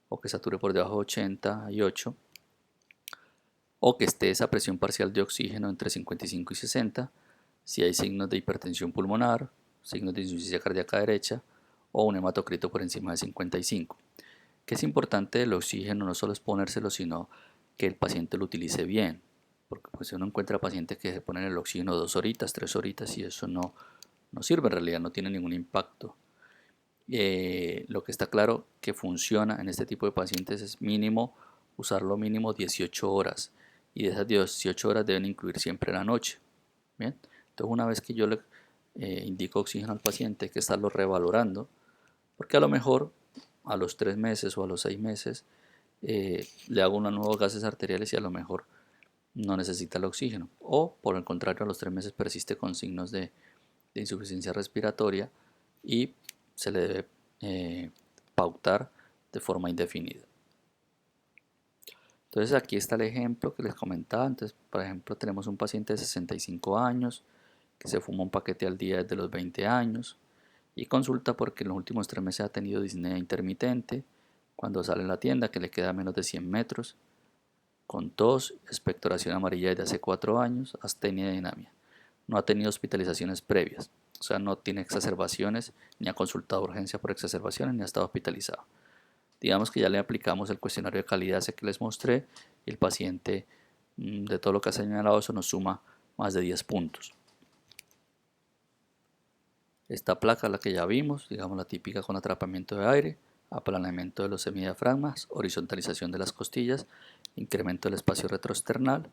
o que sature por debajo de 88, o que esté esa presión parcial de oxígeno entre 55 y 60, si hay signos de hipertensión pulmonar, signos de insuficiencia cardíaca derecha, o un hematocrito por encima de 55. Que es importante el oxígeno no solo es ponérselo, sino que el paciente lo utilice bien, porque pues uno encuentra pacientes que se ponen el oxígeno 2 horitas, 3 horitas y eso no sirve, en realidad no tiene ningún impacto. Lo que está claro que funciona en este tipo de pacientes es mínimo usarlo mínimo 18 horas, y de esas 18 horas deben incluir siempre la noche. Bien, entonces una vez que yo le indico oxígeno al paciente, hay que estarlo revalorando, porque a lo mejor a los 3 meses o a los 6 meses le hago unos nuevos gases arteriales y a lo mejor no necesita el oxígeno, o por el contrario a los 3 meses persiste con signos de insuficiencia respiratoria y se le debe pautar de forma indefinida. Entonces aquí está el ejemplo que les comentaba. Entonces, por ejemplo, tenemos un paciente de 65 años que se fuma un paquete al día desde los 20 años y consulta porque en los últimos 3 meses ha tenido disnea intermitente, cuando sale en la tienda que le queda a menos de 100 metros, con tos, expectoración amarilla desde hace 4 años, astenia y anemia. No ha tenido hospitalizaciones previas, o sea, no tiene exacerbaciones, ni ha consultado urgencia por exacerbaciones, ni ha estado hospitalizado. Digamos que ya le aplicamos el cuestionario de calidad ese que les mostré y el paciente, de todo lo que ha señalado, eso nos suma más de 10 puntos. Esta placa, la que ya vimos, digamos la típica con atrapamiento de aire, aplanamiento de los semidiafragmas, horizontalización de las costillas, incremento del espacio retroesternal.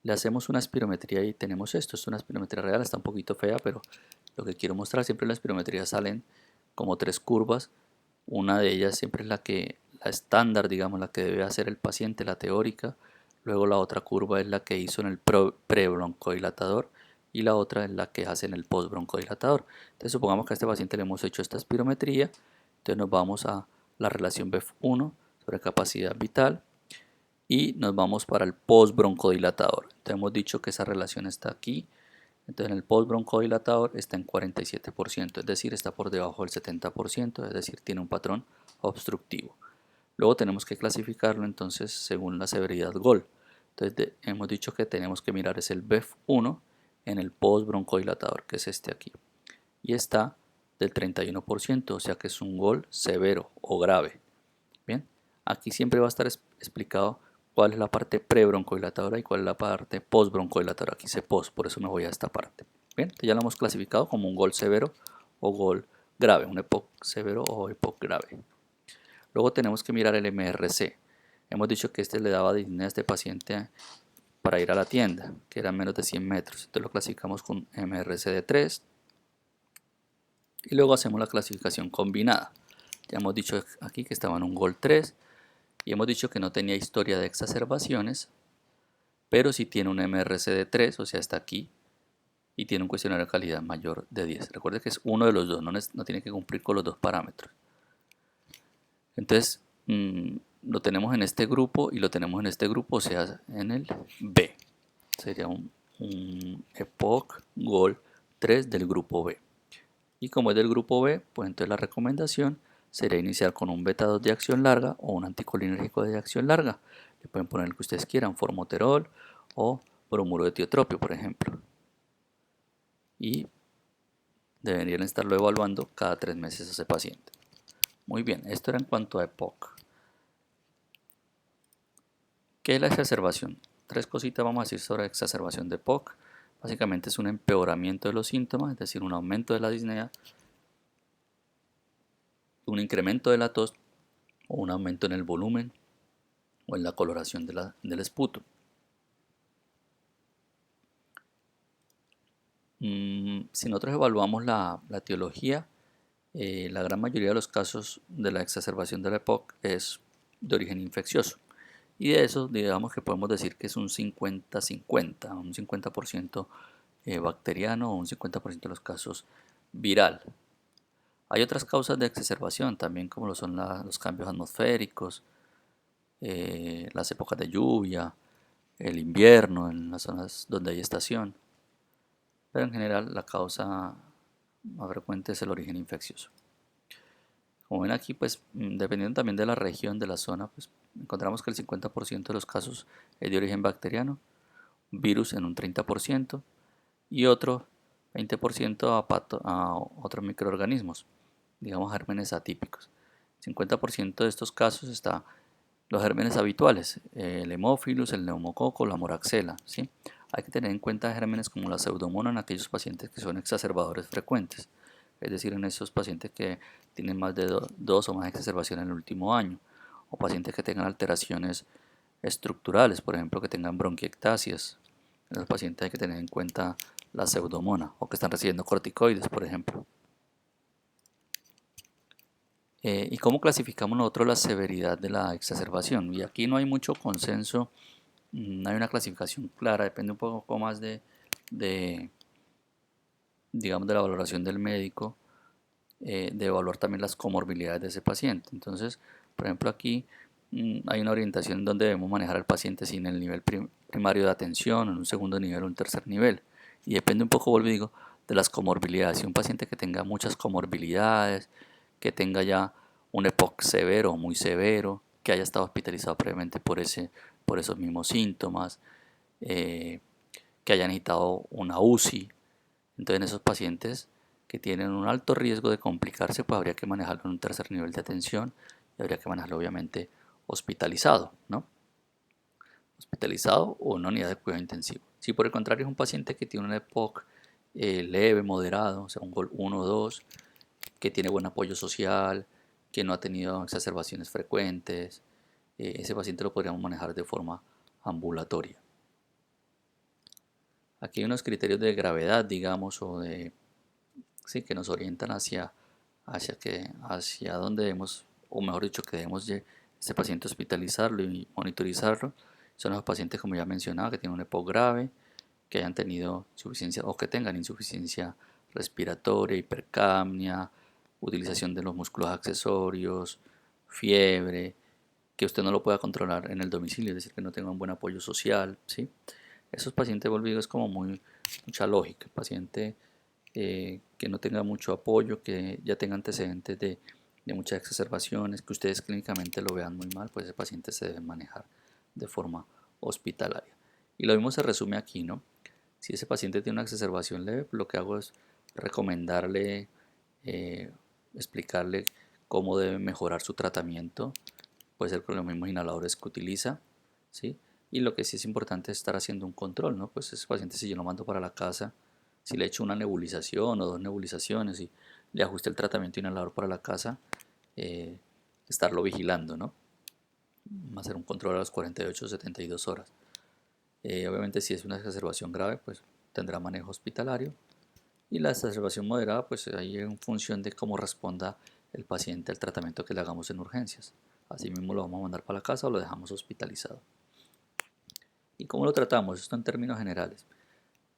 Le hacemos una espirometría y tenemos esto. Es una espirometría real, está un poquito fea, pero lo que quiero mostrar, siempre en la espirometría salen como 3 curvas. Una de ellas siempre es la estándar, digamos, la que debe hacer el paciente, la teórica. Luego la otra curva es la que hizo en el prebroncodilatador y la otra es la que hace en el postbroncodilatador. Entonces supongamos que a este paciente le hemos hecho esta espirometría. Entonces nos vamos a la relación BEF1 sobre capacidad vital y nos vamos para el postbroncodilatador. Entonces hemos dicho que esa relación está aquí. Entonces en el postbroncodilatador está en 47%, es decir, está por debajo del 70%, es decir, tiene un patrón obstructivo. Luego tenemos que clasificarlo entonces según la severidad GOL. Entonces hemos dicho que tenemos que mirar es el BEF1 en el postbroncodilatador, que es este aquí. Y está del 31%, o sea que es un GOL severo o grave. Bien, aquí siempre va a estar explicado cuál es la parte prebroncodilatadora y cuál es la parte postbroncodilatadora. Aquí dice post, por eso me voy a esta parte. Bien, ya lo hemos clasificado como un GOL severo o GOL grave, un EPOC severo o EPOC grave. Luego tenemos que mirar el MRC. Hemos dicho que este le daba disnea a este paciente para ir a la tienda, que era menos de 100 metros. Entonces lo clasificamos con MRC de 3 y luego hacemos la clasificación combinada. Ya hemos dicho aquí que estaba en un GOL 3 y hemos dicho que no tenía historia de exacerbaciones, pero sí tiene un MRC de 3, o sea, está aquí, y tiene un cuestionario de calidad mayor de 10. Recuerde que es uno de los dos, no tiene que cumplir con los dos parámetros. Entonces, lo tenemos en este grupo y lo tenemos en este grupo, o sea, en el B. Sería un EPOC GOL 3 del grupo B. Y como es del grupo B, pues entonces la recomendación sería iniciar con un beta 2 de acción larga o un anticolinérgico de acción larga. Le pueden poner el que ustedes quieran, formoterol o bromuro de tiotropio, por ejemplo. Y deberían estarlo evaluando cada 3 meses a ese paciente. Muy bien, esto era en cuanto a EPOC. ¿Qué es la exacerbación? 3 cositas vamos a decir sobre la exacerbación de EPOC. Básicamente es un empeoramiento de los síntomas, es decir, un aumento de la disnea, un incremento de la tos o un aumento en el volumen o en la coloración del esputo. Si nosotros evaluamos la etiología, la gran mayoría de los casos de la exacerbación de la EPOC es de origen infeccioso. Y de eso, digamos que podemos decir que es un 50-50, un 50% bacteriano o un 50% de los casos viral. Hay otras causas de exacerbación también, como lo son los cambios atmosféricos, las épocas de lluvia, el invierno en las zonas donde hay estación. Pero en general la causa más frecuente es el origen infeccioso. Como ven aquí, pues dependiendo también de la región, de la zona, pues encontramos que el 50% de los casos es de origen bacteriano, virus en un 30% y otro 20% a otros microorganismos, digamos gérmenes atípicos. 50% de estos casos está los gérmenes habituales, el Haemophilus, el neumococo, la moraxela, ¿sí? Hay que tener en cuenta gérmenes como la pseudomonas en aquellos pacientes que son exacerbadores frecuentes. es decir, en esos pacientes que tienen más de dos o más exacerbaciones en el último año, o pacientes que tengan alteraciones estructurales, por ejemplo, que tengan bronquiectasias. En los pacientes hay que tener en cuenta la pseudomona, o que están recibiendo corticoides, por ejemplo. ¿Y cómo clasificamos nosotros la severidad de la exacerbación? Y aquí no hay mucho consenso, no hay una clasificación clara, depende un poco más de digamos, de la valoración del médico, de evaluar también las comorbilidades de ese paciente. Entonces, por ejemplo, aquí hay una orientación donde debemos manejar al paciente sin el nivel primario de atención, en un segundo nivel o un tercer nivel. Y depende un poco, vuelvo y digo, de las comorbilidades. Si un paciente que tenga muchas comorbilidades, que tenga ya un EPOC severo o muy severo, que haya estado hospitalizado previamente por esos mismos síntomas, que haya necesitado una UCI. Entonces, en esos pacientes que tienen un alto riesgo de complicarse, pues habría que manejarlo en un tercer nivel de atención y habría que manejarlo obviamente hospitalizado, ¿no? Hospitalizado o en una unidad de cuidado intensivo. Si por el contrario es un paciente que tiene un EPOC leve, moderado, o sea, un GOL 1 o 2, que tiene buen apoyo social, que no ha tenido exacerbaciones frecuentes, ese paciente lo podríamos manejar de forma ambulatoria. Aquí hay unos criterios de gravedad, digamos, o de sí, que nos orientan hacia dónde debemos, o mejor dicho, que debemos este paciente hospitalizarlo y monitorizarlo. Son los pacientes, como ya mencionaba, que tienen un EPOC grave, que hayan tenido insuficiencia o que tengan insuficiencia respiratoria, hipercapnia, utilización de los músculos accesorios, fiebre, que usted no lo pueda controlar en el domicilio, es decir, que no tenga un buen apoyo social, ¿sí? Esos pacientes, volvidos es como mucha lógica. El paciente que no tenga mucho apoyo, que ya tenga antecedentes de muchas exacerbaciones, que ustedes clínicamente lo vean muy mal, pues ese paciente se debe manejar de forma hospitalaria. Y lo mismo se resume aquí, ¿no? Si ese paciente tiene una exacerbación leve, lo que hago es recomendarle, eh, explicarle cómo debe mejorar su tratamiento, puede ser con los mismos inhaladores que utiliza, ¿sí? Y lo que sí es importante es estar haciendo un control, ¿no? Pues ese paciente, si yo lo mando para la casa, si le echo una nebulización o dos nebulizaciones y le ajuste el tratamiento inhalador para la casa, eh, estarlo vigilando, ¿no? Hacer un control a las 48 o 72 horas. Obviamente si es una exacerbación grave, pues tendrá manejo hospitalario. Y la exacerbación moderada, pues ahí en función de cómo responda el paciente al tratamiento que le hagamos en urgencias. Así mismo lo vamos a mandar para la casa o lo dejamos hospitalizado. ¿Y cómo lo tratamos? Esto en términos generales.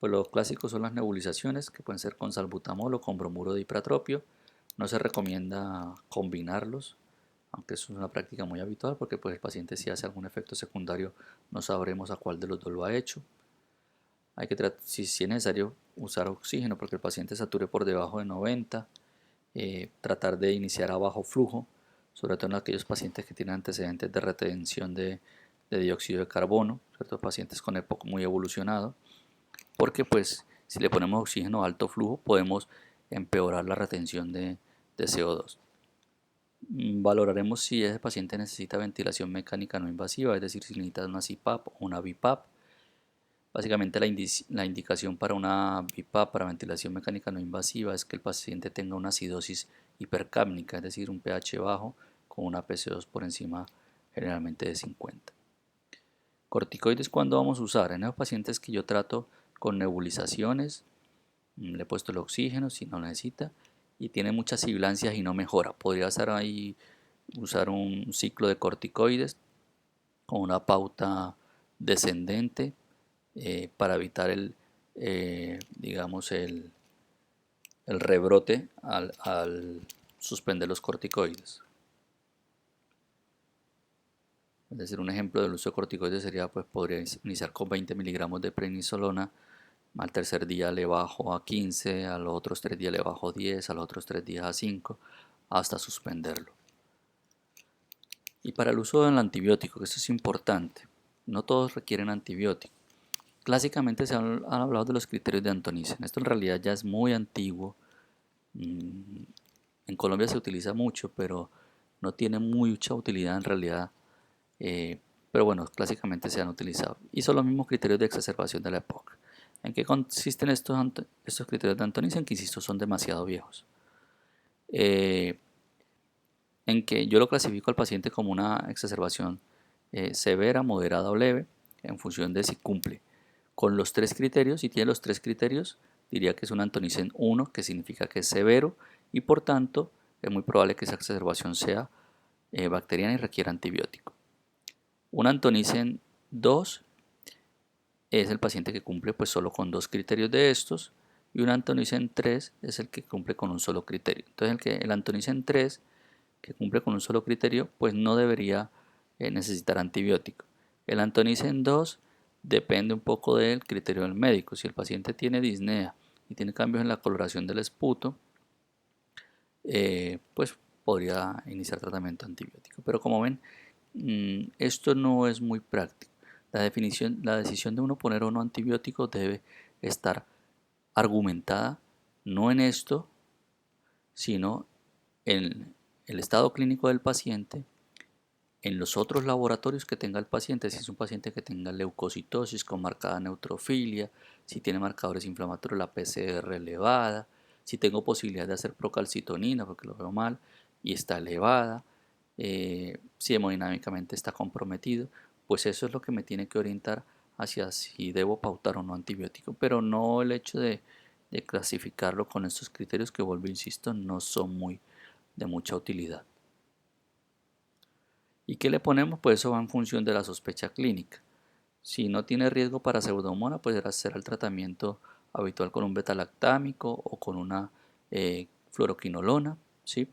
Pues los clásicos son las nebulizaciones, que pueden ser con salbutamol o con bromuro de ipratropio. No se recomienda combinarlos, aunque eso es una práctica muy habitual, porque pues el paciente si hace algún efecto secundario no sabremos a cuál de los dos lo ha hecho. Hay que si es necesario usar oxígeno porque el paciente sature por debajo de 90, tratar de iniciar a bajo flujo, sobre todo en aquellos pacientes que tienen antecedentes de retención de dióxido de carbono, ciertos pacientes con EPOC muy evolucionado, porque pues si le ponemos oxígeno a alto flujo podemos empeorar la retención de CO2. Valoraremos si ese paciente necesita ventilación mecánica no invasiva, es decir, si necesita una CPAP o una BiPAP. Básicamente la indicación para una BiPAP, para ventilación mecánica no invasiva, es que el paciente tenga una acidosis hipercápnica, es decir, un pH bajo con una PC2 por encima generalmente de 50. Corticoides, ¿cuándo vamos a usar? En esos pacientes que yo trato con nebulizaciones, le he puesto el oxígeno si no lo necesita y tiene muchas sibilancias y no mejora. Podría estar ahí, usar un ciclo de corticoides con una pauta descendente para evitar digamos el rebrote al suspender los corticoides. Es decir, un ejemplo del uso de corticoides sería, pues podría iniciar con 20 miligramos de prednisolona, al tercer día le bajo a 15, a los otros 3 días le bajo a 10, a los otros 3 días a 5, hasta suspenderlo. Y para el uso del antibiótico, que esto es importante, no todos requieren antibiótico. Clásicamente se han hablado de los criterios de Antonisen. Esto en realidad ya es muy antiguo. En Colombia se utiliza mucho, pero no tiene mucha utilidad en realidad. Pero bueno, clásicamente se han utilizado. Y son los mismos criterios de exacerbación de la EPOC. ¿En qué consisten estos criterios de Antonisen? Que insisto, son demasiado viejos. en que yo lo clasifico al paciente como una exacerbación severa, moderada o leve, en función de si cumple con los tres criterios. Si tiene los tres criterios, diría que es un Antonisen 1, que significa que es severo y por tanto es muy probable que esa exacerbación sea bacteriana y requiera antibiótico. Un Antonisen 2 es el paciente que cumple pues solo con dos criterios de estos, y un Antonisen 3 es el que cumple con un solo criterio. Entonces el Antonisen 3 que cumple con un solo criterio pues no debería necesitar antibiótico. El Antonisen 2 depende un poco del criterio del médico. Si el paciente tiene disnea y tiene cambios en la coloración del esputo, pues podría iniciar tratamiento antibiótico. Pero como ven, esto no es muy práctico. La decisión de uno poner o no antibiótico debe estar argumentada no en esto, sino en el estado clínico del paciente, en los otros laboratorios que tenga el paciente, si es un paciente que tenga leucocitosis con marcada neutrofilia, si tiene marcadores inflamatorios, la PCR elevada, si tengo posibilidad de hacer procalcitonina porque lo veo mal y está elevada, si hemodinámicamente está comprometido, pues eso es lo que me tiene que orientar hacia si debo pautar o no antibiótico, pero no el hecho de clasificarlo con estos criterios que, vuelvo, insisto, no son muy de mucha utilidad. ¿Y qué le ponemos? Pues eso va en función de la sospecha clínica. Si no tiene riesgo para pseudomonas, pues será el tratamiento habitual con un betalactámico o con una fluoroquinolona, ¿sí?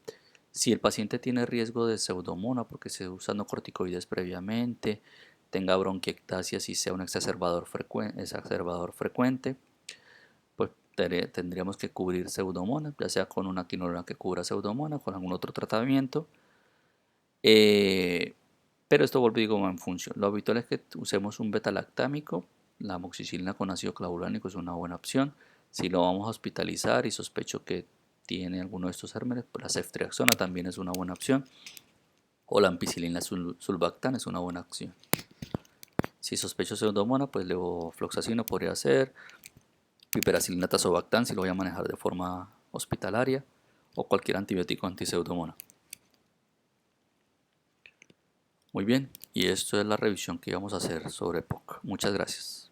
Si el paciente tiene riesgo de pseudomonas porque se usando corticoides previamente, tenga bronquiectasia y sea un exacerbador frecuente, pues tendríamos que cubrir pseudomonas, ya sea con una quinolona que cubra pseudomonas, con algún otro tratamiento. Pero esto, vuelvo y digo, en función. Lo habitual es que usemos un betalactámico. La amoxicilina con ácido clavulánico es una buena opción. Si lo vamos a hospitalizar y sospecho que tiene alguno de estos gérmenes, pues la ceftriaxona también es una buena opción. O la ampicilina sulbactam es una buena opción. Si sospecho pseudomonas, pues levofloxacino podría ser. Piperacilina tazobactam si lo voy a manejar de forma hospitalaria. O cualquier antibiótico antipseudomonas. Muy bien, y esto es la revisión que íbamos a hacer sobre POC. Muchas gracias.